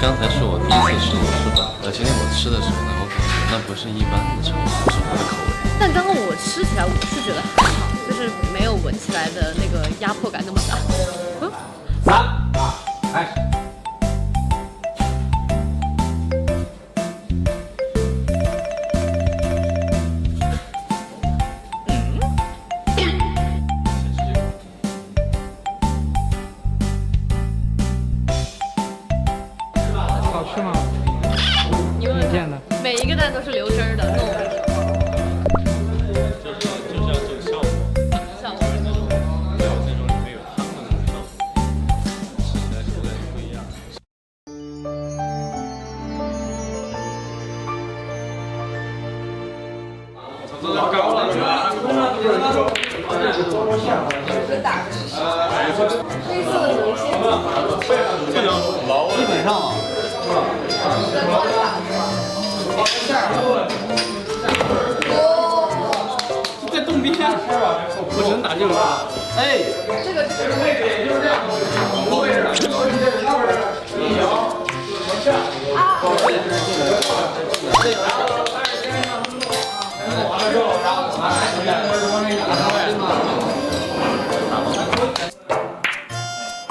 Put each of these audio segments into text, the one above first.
刚才是我第一次吃螺蛳粉，而且我吃的时候呢，我感觉那不是一般的炒螺蛳粉的口味。但刚刚我吃起来，我是觉得还好，就是没有闻起来的那个压迫感那么大。3、2、开始。 好吃吗？因为见的。每一个蛋都是流汁儿的，糯米。就是要这个效果，效果。没有那种里面有汤的那种效果，吃起来口感就不一样。老高了，基本上。 在动边，我只能打这个。哎，这个就是这样。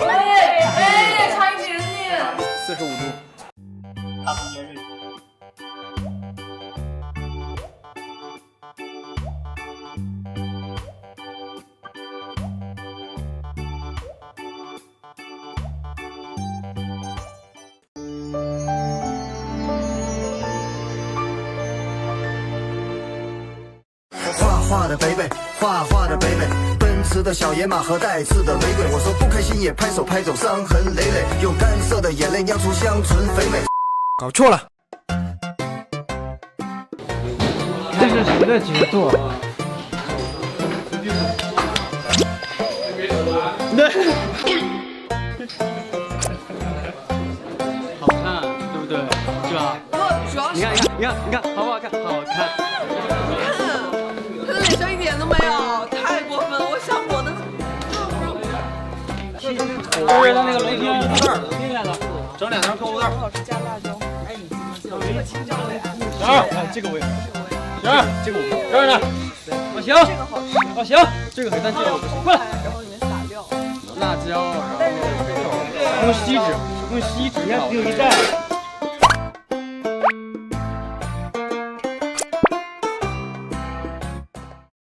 哎，差一点点。45度。 画的北北，画的北北，奔驰的小野马和带刺的玫瑰。我说不开心也拍手拍走，伤痕累累，用干涩的眼泪酿出香醇肥美。搞错了，这是谁的杰作？好看，对不对？是吧？不，主要是你看，好不好看？好看。他的脸上一点都没有，太过分了！我想我的，就是他那个雷霆豆豆听见了，整2条豆腐豆。老师加辣椒。哎，你怎么这个青椒脸？行，这个我也行，这个我这儿呢。我行，这个好吃。我行，这个但这个我不行。过来，然后里面撒料，辣椒，然后用锡纸，用锡纸烤。有一袋。